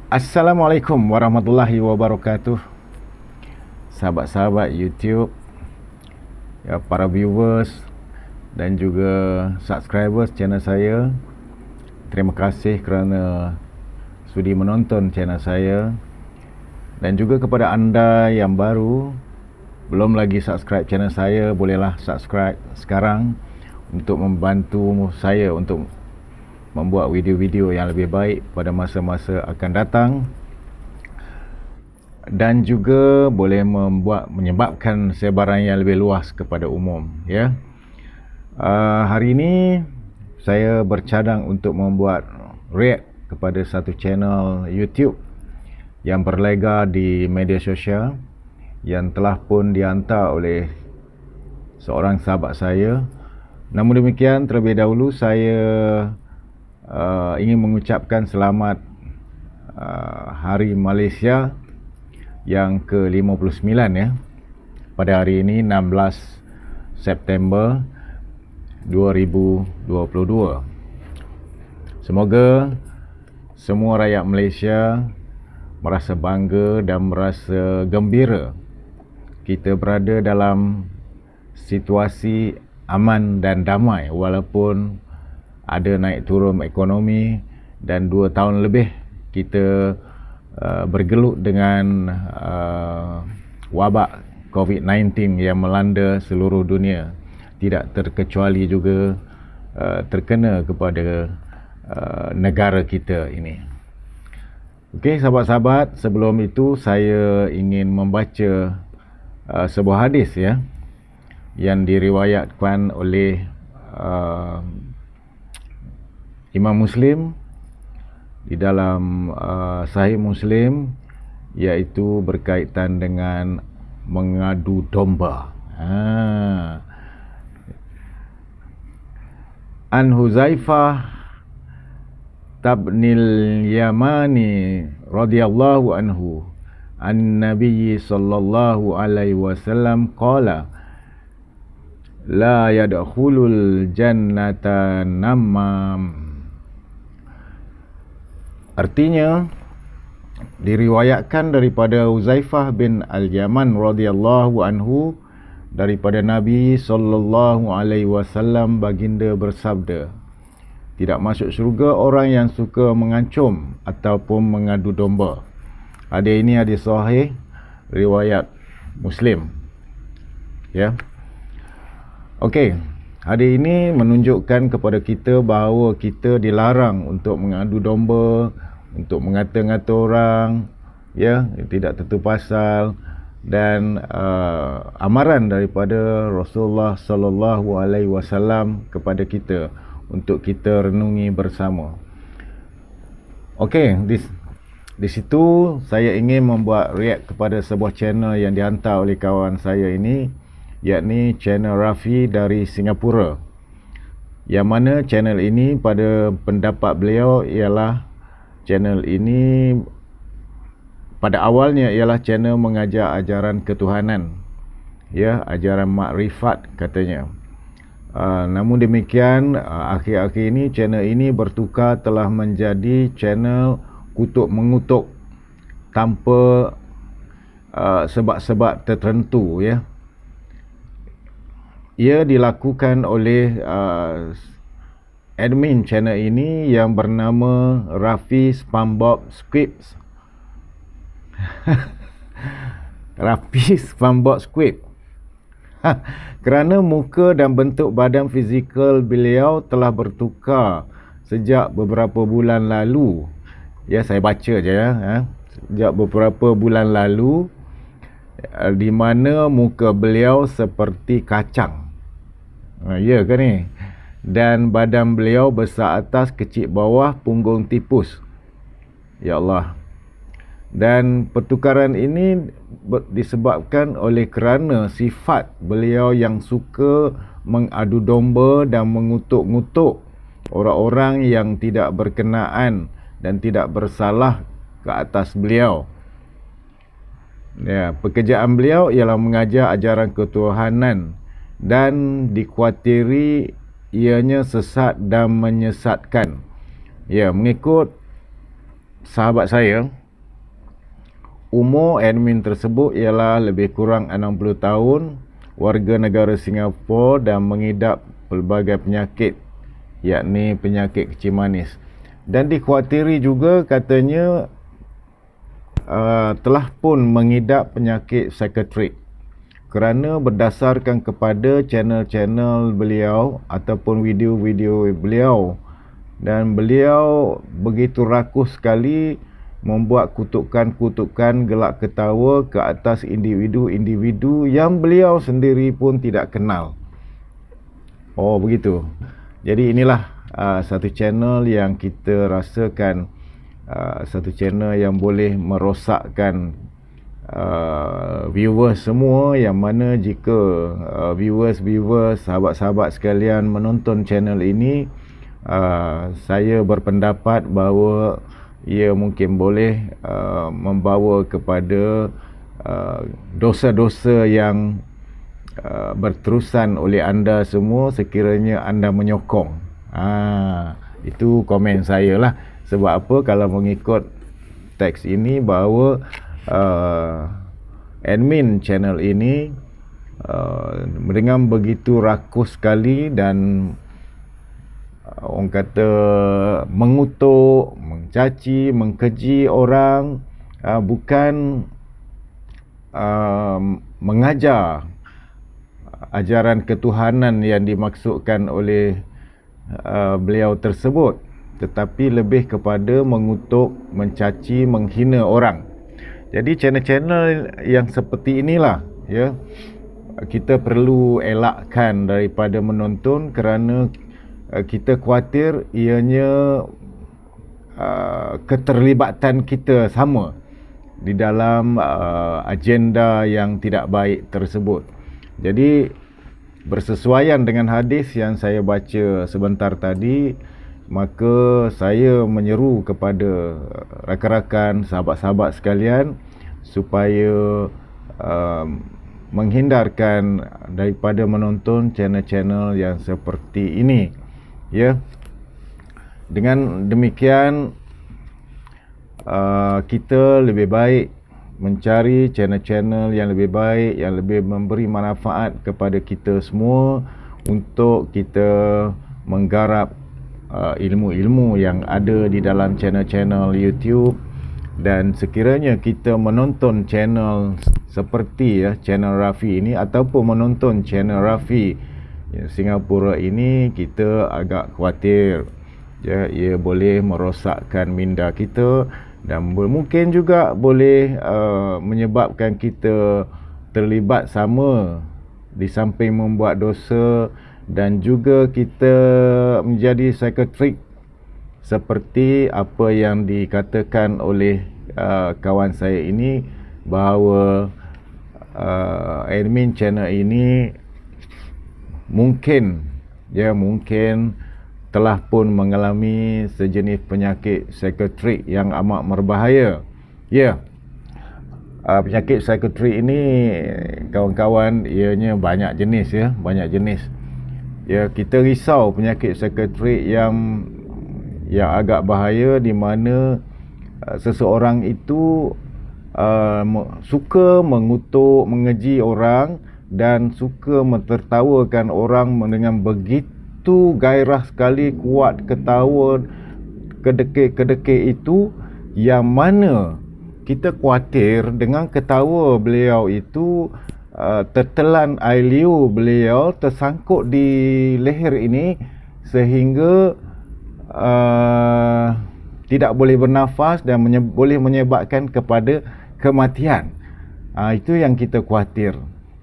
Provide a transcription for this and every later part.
Assalamualaikum warahmatullahi wabarakatuh. Sahabat-sahabat YouTube, ya, para viewers dan juga subscribers channel saya, terima kasih kerana sudi menonton channel saya. Dan juga kepada anda yang baru belum lagi subscribe channel saya, bolehlah subscribe sekarang untuk membantu saya untuk membuat video-video yang lebih baik pada masa-masa akan datang, dan juga boleh menyebabkan sebaran yang lebih luas kepada umum, ya. Hari ini saya bercadang untuk membuat react kepada satu channel YouTube yang berlega di media sosial yang telah pun dihantar oleh seorang sahabat saya. Namun demikian, terlebih dahulu saya ingin mengucapkan selamat Hari Malaysia yang ke-59, ya, pada hari ini 16 September 2022. Semoga semua rakyat Malaysia merasa bangga dan merasa gembira kita berada dalam situasi aman dan damai, walaupun ada naik turun ekonomi dan 2 tahun lebih kita bergelut dengan wabak COVID-19 yang melanda seluruh dunia. Tidak terkecuali juga terkena kepada negara kita ini. Okey, sahabat-sahabat, sebelum itu saya ingin membaca sebuah hadis, ya, yang diriwayatkan oleh Imam Muslim di dalam Sahih Muslim, iaitu berkaitan dengan mengadu domba. An Huzaifah tabnil Yamani radhiyallahu anhu an Nabi sallallahu alaihi wasallam qala la yadkhulul jannata namam. Artinya, diriwayatkan daripada Huzaifah bin Al-Yaman radhiyallahu anhu daripada Nabi sallallahu alaihi wasallam, baginda bersabda, tidak masuk syurga orang yang suka mengancam ataupun mengadu domba. Hadis ini hadis sahih riwayat Muslim, ya. Okey, hadis ini menunjukkan kepada kita bahawa kita dilarang untuk mengadu domba, untuk mengata-ngata orang, ya, tidak tentu pasal, dan amaran daripada Rasulullah sallallahu alaihi wasallam kepada kita untuk kita renungi bersama. Okey, di situ saya ingin membuat react kepada sebuah channel yang dihantar oleh kawan saya ini, yakni channel Rafi dari Singapura, yang mana channel ini pada pendapat beliau ialah channel ini pada awalnya ialah channel mengajar ajaran ketuhanan, ya, ajaran makrifat katanya. Namun demikian, akhir-akhir ini channel ini bertukar, telah menjadi channel kutuk mengutuk tanpa sebab-sebab tertentu, ya. Ia dilakukan oleh admin channel ini yang bernama Rafi SpongeBob Squid. Rafi SpongeBob Squid. Kerana muka dan bentuk badan fizikal beliau telah bertukar sejak beberapa bulan lalu. Ya, saya baca je, ya. Sejak beberapa bulan lalu, di mana muka beliau seperti kacang. Ya ke ni? Dan badan beliau besar atas, kecil bawah, punggung tipus. Ya Allah. Dan pertukaran ini disebabkan oleh kerana sifat beliau yang suka mengadu domba dan mengutuk-ngutuk orang-orang yang tidak berkenaan dan tidak bersalah ke atas beliau. Ya, pekerjaan beliau ialah mengajar ajaran ketuhanan dan dikhawatiri ianya sesat dan menyesatkan. Ya, mengikut sahabat saya, umur admin tersebut ialah lebih kurang 60 tahun, warga negara Singapura dan mengidap pelbagai penyakit, yakni penyakit kencing manis. Dan dikhawatiri juga katanya telah pun mengidap penyakit psikiatrik, kerana berdasarkan kepada channel-channel beliau ataupun video-video beliau, dan beliau begitu rakus sekali membuat kutukan-kutukan gelak ketawa ke atas individu-individu yang beliau sendiri pun tidak kenal. Oh begitu. Jadi inilah satu channel yang kita rasakan satu channel yang boleh merosakkan viewers semua, yang mana jika viewers sahabat-sahabat sekalian menonton channel ini, saya berpendapat bahawa ia mungkin boleh membawa kepada dosa-dosa yang berterusan oleh anda semua sekiranya anda menyokong. Itu komen saya lah. Sebab apa? Kalau mengikut teks ini bahawa admin channel ini dengan begitu rakus sekali dan orang kata mengutuk, mencaci, mengkeji orang, bukan mengajar ajaran ketuhanan yang dimaksudkan oleh beliau tersebut, tetapi lebih kepada mengutuk, mencaci, menghina orang. Jadi channel-channel yang seperti inilah ya, kita perlu elakkan daripada menonton, kerana kita khawatir ianya keterlibatan kita sama di dalam agenda yang tidak baik tersebut. Jadi bersesuaian dengan hadis yang saya baca sebentar tadi, maka saya menyeru kepada rakan-rakan, sahabat-sahabat sekalian supaya menghindarkan daripada menonton channel-channel yang seperti ini. Ya, dengan demikian kita lebih baik mencari channel-channel yang lebih baik, yang lebih memberi manfaat kepada kita semua, untuk kita menggarap ilmu-ilmu yang ada di dalam channel-channel YouTube. Dan sekiranya kita menonton channel seperti channel Rafi ini, ataupun menonton channel Rafi Singapura ini, kita agak khawatir ia boleh merosakkan minda kita, dan mungkin juga boleh menyebabkan kita terlibat sama, di samping membuat dosa, dan juga kita menjadi psikiatrik seperti apa yang dikatakan oleh kawan saya ini, bahawa admin channel ini mungkin telah pun mengalami sejenis penyakit psikiatrik yang amat berbahaya. Penyakit psikiatrik ini, kawan-kawan, ianya banyak jenis banyak jenis. Kita risau penyakit psikiatrik yang agak bahaya, di mana seseorang itu suka mengutuk, mengeji orang, dan suka mentertawakan orang dengan begitu gairah sekali, kuat ketawa kedekik-kedekik itu, yang mana kita khawatir dengan ketawa beliau itu tertelan air liur beliau tersangkut di leher ini, sehingga tidak boleh bernafas dan boleh menyebabkan kepada kematian. Itu yang kita khawatir.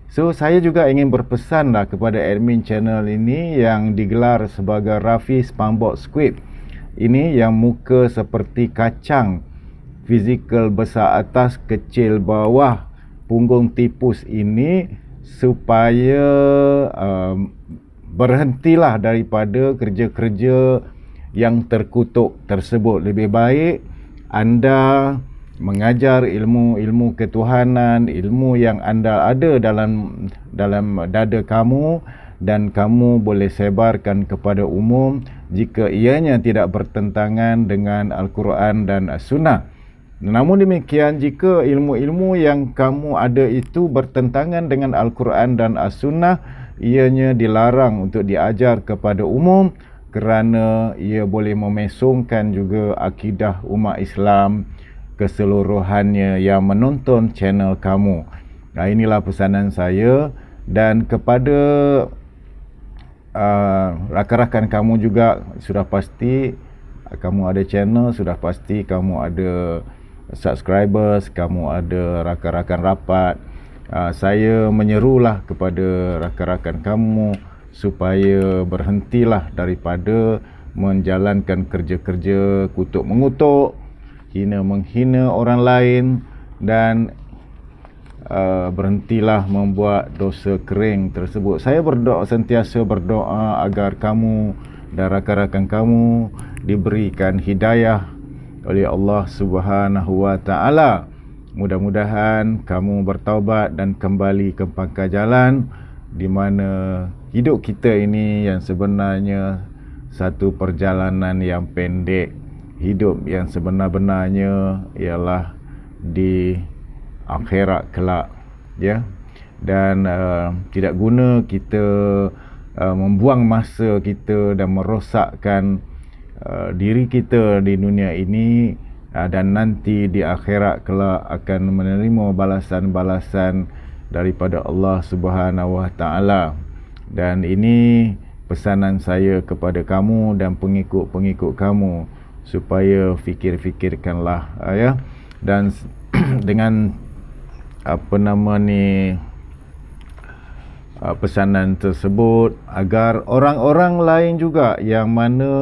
So saya juga ingin berpesan kepada admin channel ini yang digelar sebagai Rafi SpongeBob Squid ini, yang muka seperti kacang, fizikal besar atas kecil bawah, punggung tipus ini, supaya berhentilah daripada kerja-kerja yang terkutuk tersebut. Lebih baik anda mengajar ilmu-ilmu ketuhanan, ilmu yang anda ada dalam dada kamu, dan kamu boleh sebarkan kepada umum, jika ianya tidak bertentangan dengan Al-Quran dan As-Sunnah. Namun demikian, jika ilmu-ilmu yang kamu ada itu bertentangan dengan Al-Quran dan As-Sunnah, ianya dilarang untuk diajar kepada umum, kerana ia boleh memesongkan juga akidah umat Islam keseluruhannya yang menonton channel kamu. Nah, inilah pesanan saya. Dan kepada rakan-rakan kamu juga, sudah pasti kamu ada channel, sudah pasti kamu ada subscribers, kamu ada rakan-rakan rapat. Saya menyerulah kepada rakan-rakan kamu supaya berhentilah daripada menjalankan kerja-kerja kutuk mengutuk, hina menghina orang lain, dan berhentilah membuat dosa kering tersebut. Saya sentiasa berdoa agar kamu dan rakan-rakan kamu diberikan hidayah oleh Allah Subhanahu wa taala. Mudah-mudahan kamu bertaubat dan kembali ke pangkal jalan, di mana hidup kita ini yang sebenarnya satu perjalanan yang pendek. Hidup yang sebenar-benarnya ialah di akhirat kelak, ya. Dan tidak guna kita membuang masa kita dan merosakkan diri kita di dunia ini, dan nanti di akhirat kelak akan menerima balasan-balasan daripada Allah Subhanahu wa taala. Dan ini pesanan saya kepada kamu dan pengikut-pengikut kamu, supaya fikir-fikirkanlah, ya. Dan dengan pesanan tersebut, agar orang-orang lain juga yang mana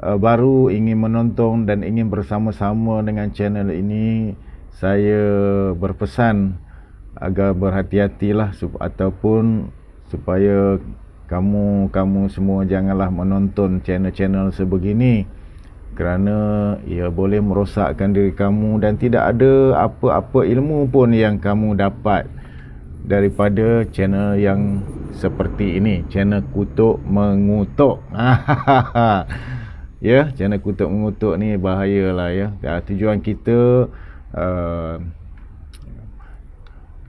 baru ingin menonton dan ingin bersama-sama dengan channel ini, saya berpesan agar berhati-hatilah, ataupun supaya kamu semua janganlah menonton channel-channel sebegini, kerana ia boleh merosakkan diri kamu dan tidak ada apa-apa ilmu pun yang kamu dapat daripada channel yang seperti ini, channel kutuk mengutuk. Ya, channel kutuk mengutuk ni bahayalah, ya. Tujuan kita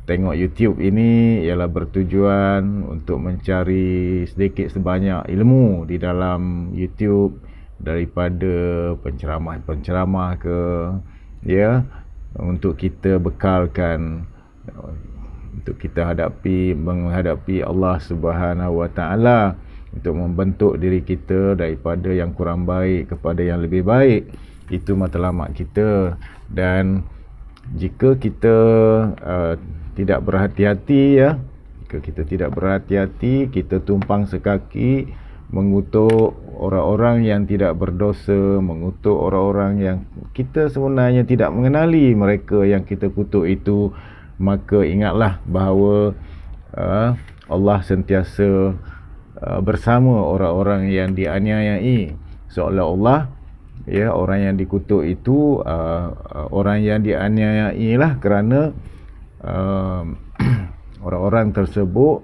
tengok YouTube ini ialah bertujuan untuk mencari sedikit sebanyak ilmu di dalam YouTube, daripada penceramah-penceramah ke, ya, untuk kita bekalkan, untuk kita menghadapi Allah Subhanahu wa taala, untuk membentuk diri kita daripada yang kurang baik kepada yang lebih baik. Itu matlamat kita. Dan jika kita tidak berhati-hati, ya, jika kita tidak berhati-hati, kita tumpang sekaki mengutuk orang-orang yang tidak berdosa, mengutuk orang-orang yang kita sebenarnya tidak mengenali mereka yang kita kutuk itu, maka ingatlah bahawa Allah sentiasa bersama orang-orang yang dianiayai, seolah-olah, ya, orang yang dikutuk itu orang yang dianiayai lah, kerana orang-orang tersebut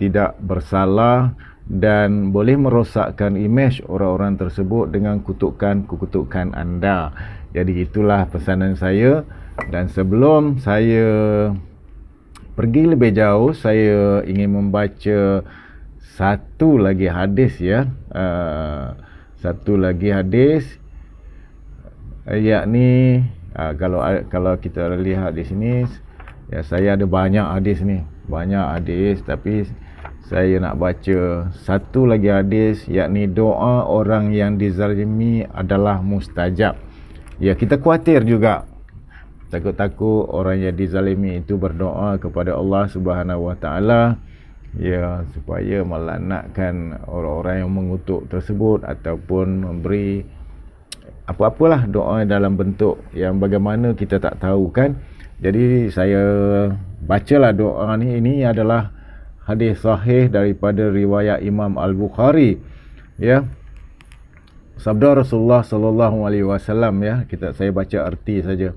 tidak bersalah dan boleh merosakkan imej orang-orang tersebut dengan kutukan anda. Jadi itulah pesanan saya. Dan sebelum saya pergi lebih jauh, saya ingin membaca satu lagi hadis, ya. Satu lagi hadis, yakni kalau kita lihat di sini, ya, saya ada banyak hadis ni, tapi saya nak baca satu lagi hadis, yakni doa orang yang dizalimi adalah mustajab. Ya, kita khawatir juga, takut-takut orang yang dizalimi itu berdoa kepada Allah Subhanahu wa taala, ya, supaya melanakkan orang-orang yang mengutuk tersebut, ataupun memberi apa-apalah doa dalam bentuk yang bagaimana kita tak tahu, kan. Jadi saya bacalah doa ni. Ini adalah hadis sahih daripada riwayat Imam Al-Bukhari, ya. Sabda Rasulullah sallallahu alaihi wasallam, ya. Saya baca arti saja.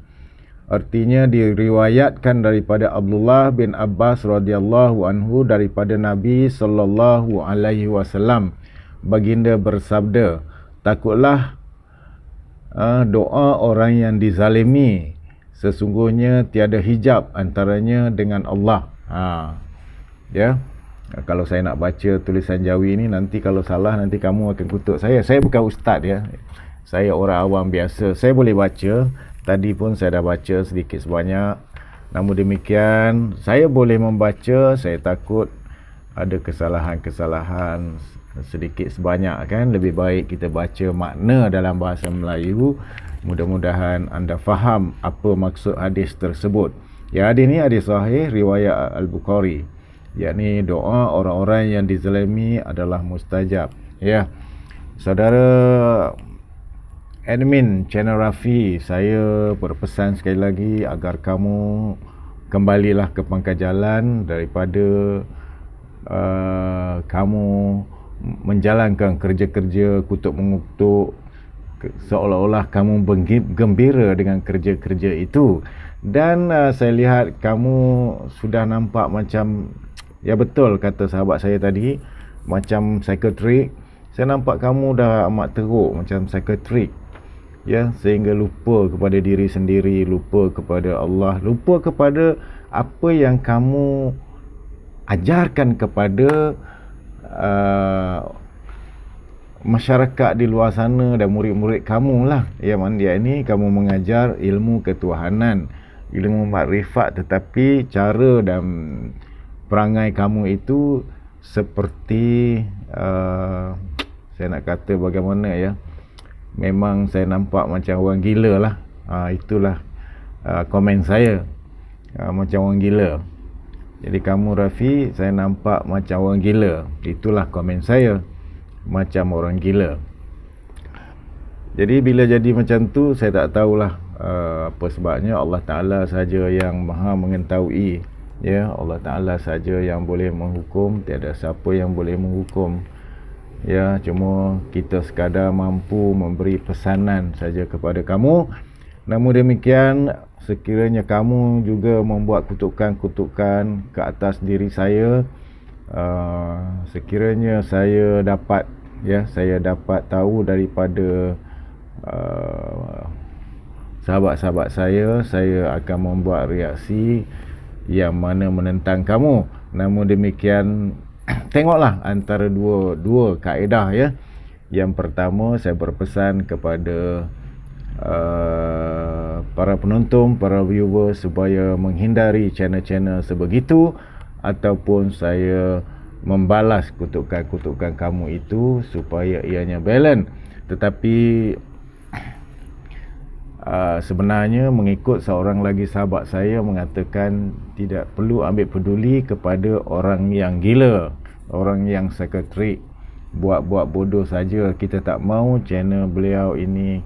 Artinya diriwayatkan daripada Abdullah bin Abbas radhiyallahu anhu daripada Nabi sallallahu alaihi wasallam, baginda bersabda, takutlah doa orang yang dizalimi, sesungguhnya tiada hijab antaranya dengan Allah. Ya. Kalau saya nak baca tulisan Jawi ni, nanti kalau salah nanti kamu akan kutuk saya. Saya bukan ustaz ya. Saya orang awam biasa. Saya boleh baca. Tadi pun saya dah baca sedikit sebanyak. Namun demikian, saya boleh membaca, saya takut ada kesalahan-kesalahan sedikit sebanyak kan. Lebih baik kita baca makna dalam bahasa Melayu. Mudah-mudahan anda faham apa maksud hadis tersebut. Ya, hadis ni hadis sahih riwayat Al-Bukhari. Yakni doa orang-orang yang dizalimi adalah mustajab. Ya. Saudara admin channel Rafi, saya berpesan sekali lagi agar kamu kembalilah ke pangkal jalan daripada kamu menjalankan kerja-kerja kutuk-mengutuk seolah-olah kamu gembira dengan kerja-kerja itu. Dan saya lihat kamu sudah nampak macam, ya betul kata sahabat saya tadi, macam psikiatrik. Saya nampak kamu dah amat teruk macam psikiatrik, ya, sehingga lupa kepada diri sendiri, lupa kepada Allah, lupa kepada apa yang kamu ajarkan kepada masyarakat di luar sana dan murid-murid kamu lah. Ya, dia ini kamu mengajar ilmu ketuhanan, ilmu makrifat, tetapi cara dan perangai kamu itu seperti saya nak kata bagaimana ya, memang saya nampak macam orang gila lah. Itulah komen saya, macam orang gila. Jadi kamu Rafi, saya nampak macam orang gila. Itulah komen saya, macam orang gila. Jadi bila jadi macam tu, saya tak tahulah apa sebabnya. Allah Ta'ala saja yang maha mengetahui. Ya, Allah Ta'ala saja yang boleh menghukum, tiada siapa yang boleh menghukum. Ya, cuma kita sekadar mampu memberi pesanan saja kepada kamu. Namun demikian, sekiranya kamu juga membuat kutukan-kutukan ke atas diri saya, sekiranya saya dapat, ya, saya dapat tahu daripada sahabat-sahabat saya akan membuat reaksi yang mana menentang kamu. Namun demikian, tengoklah antara dua kaedah ya. Yang pertama, saya berpesan kepada para penonton, para viewer supaya menghindari channel-channel sebegitu, ataupun saya membalas kutukan-kutukan kamu itu supaya ianya balance. Tetapi sebenarnya mengikut seorang lagi sahabat saya mengatakan tidak perlu ambil peduli kepada orang yang gila, orang yang psikiatrik, buat-buat bodoh saja. Kita tak mau channel beliau ini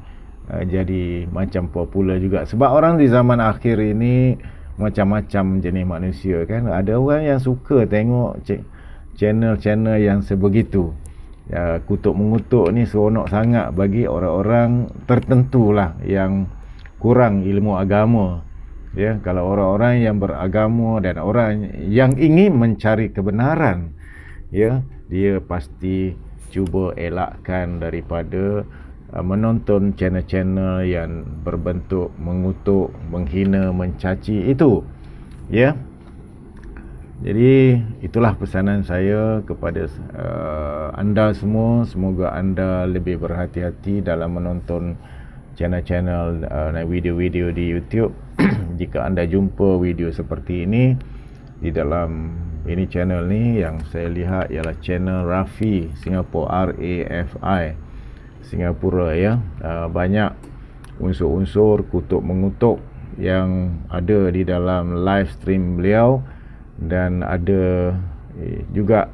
jadi macam popular juga. Sebab orang di zaman akhir ini macam-macam jenis manusia kan. Ada orang yang suka tengok channel-channel yang sebegitu. Kutuk mengutuk ni seronok sangat bagi orang-orang tertentu lah yang kurang ilmu agama. Ya, kalau orang-orang yang beragama dan orang yang ingin mencari kebenaran, ya, dia pasti cuba elakkan daripada menonton channel-channel yang berbentuk mengutuk, menghina, mencaci itu. Ya. Jadi itulah pesanan saya kepada anda semua. Semoga anda lebih berhati-hati dalam menonton channel-channel video-video di YouTube. Jika anda jumpa video seperti ini di dalam ini channel ni, yang saya lihat ialah channel Rafi Singapura, RAFI Singapura ya. Banyak unsur-unsur kutuk mengutuk yang ada di dalam live stream beliau. Dan ada juga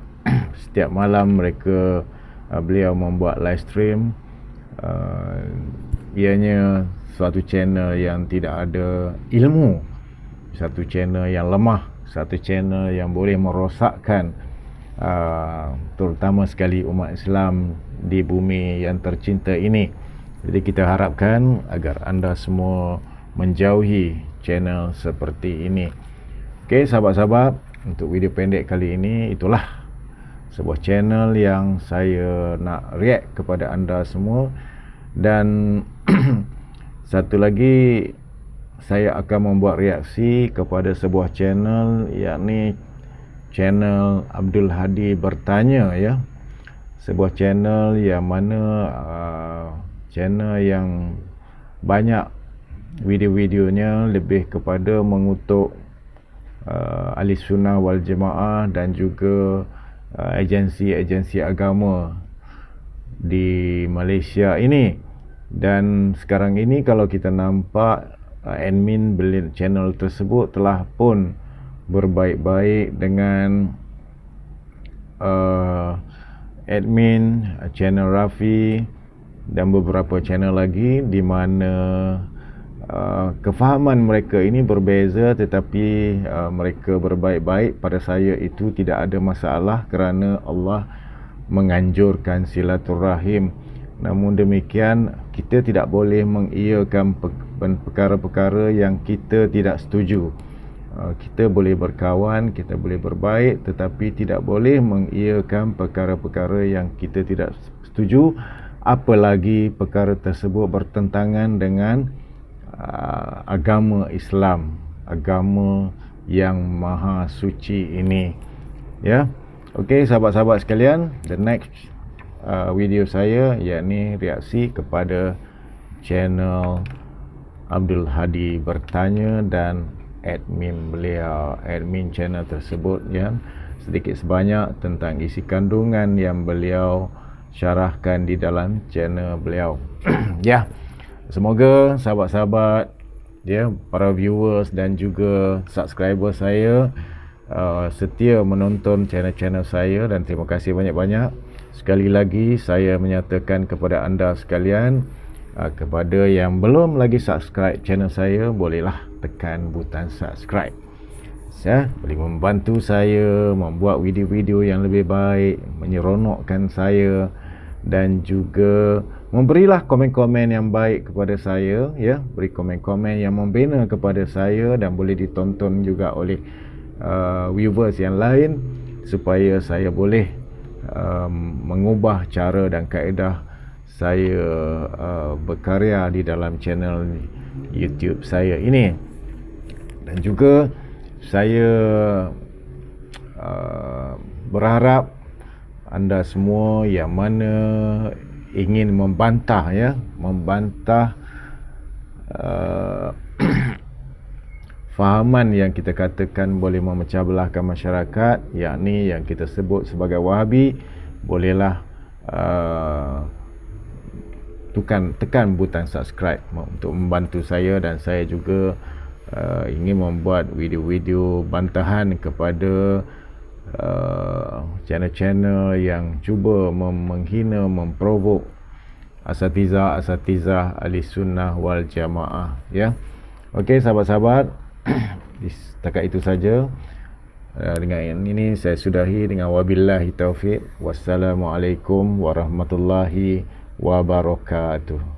setiap malam beliau membuat live stream. Ianya suatu channel yang tidak ada ilmu, satu channel yang lemah, satu channel yang boleh merosakkan terutama sekali umat Islam di bumi yang tercinta ini. Jadi kita harapkan agar anda semua menjauhi channel seperti ini. Okey sahabat-sahabat, untuk video pendek kali ini itulah sebuah channel yang saya nak react kepada anda semua. Dan satu lagi, saya akan membuat reaksi kepada sebuah channel, yakni channel Abdul Hadi Bertanya, ya. Sebuah channel yang mana channel yang banyak video-videonya lebih kepada mengutuk ahli sunnah wal jamaah dan juga agensi-agensi agama di Malaysia ini. Dan sekarang ini kalau kita nampak admin channel tersebut telah pun berbaik-baik dengan admin channel Rafi dan beberapa channel lagi, di mana kefahaman mereka ini berbeza, tetapi mereka berbaik-baik. Pada saya itu tidak ada masalah kerana Allah menganjurkan silaturahim. Namun demikian, kita tidak boleh mengiyakan perkara-perkara yang kita tidak setuju. Kita boleh berkawan, kita boleh berbaik, tetapi tidak boleh mengiyakan perkara-perkara yang kita tidak setuju, apalagi perkara tersebut bertentangan dengan agama Islam, agama yang maha suci ini, ya. Okey, sahabat-sahabat sekalian, the next video saya yakni reaksi kepada channel Abdul Hadi Bertanya dan admin beliau, admin channel tersebut, yang sedikit sebanyak tentang isi kandungan yang beliau syarahkan di dalam channel beliau. Ya, semoga sahabat-sahabat, ya, para viewers dan juga subscriber saya setia menonton channel-channel saya, dan terima kasih banyak-banyak. Sekali lagi saya menyatakan kepada anda sekalian, kepada yang belum lagi subscribe channel saya, bolehlah tekan butang subscribe, ya. Boleh membantu saya membuat video-video yang lebih baik, menyeronokkan saya, dan juga memberilah komen-komen yang baik kepada saya, ya. Beri komen-komen yang membina kepada saya dan boleh ditonton juga oleh viewers yang lain, supaya saya boleh mengubah cara dan kaedah saya berkarya di dalam channel YouTube saya ini. Dan juga saya berharap anda semua yang mana ingin membantah, ya, membantah fahaman yang kita katakan boleh memecah belahkan masyarakat, yakni yang kita sebut sebagai Wahabi, bolehlah tekan butang subscribe untuk membantu saya. Dan saya juga ingin membuat video-video bantahan kepada channel-channel yang cuba menghina, memprovok asatizah ahli sunnah wal jamaah, ya. Okey, sahabat-sahabat, setakat itu saja. Dengan ini saya sudahi dengan wabillahi taufik. Wassalamualaikum warahmatullahi wabarakatuh.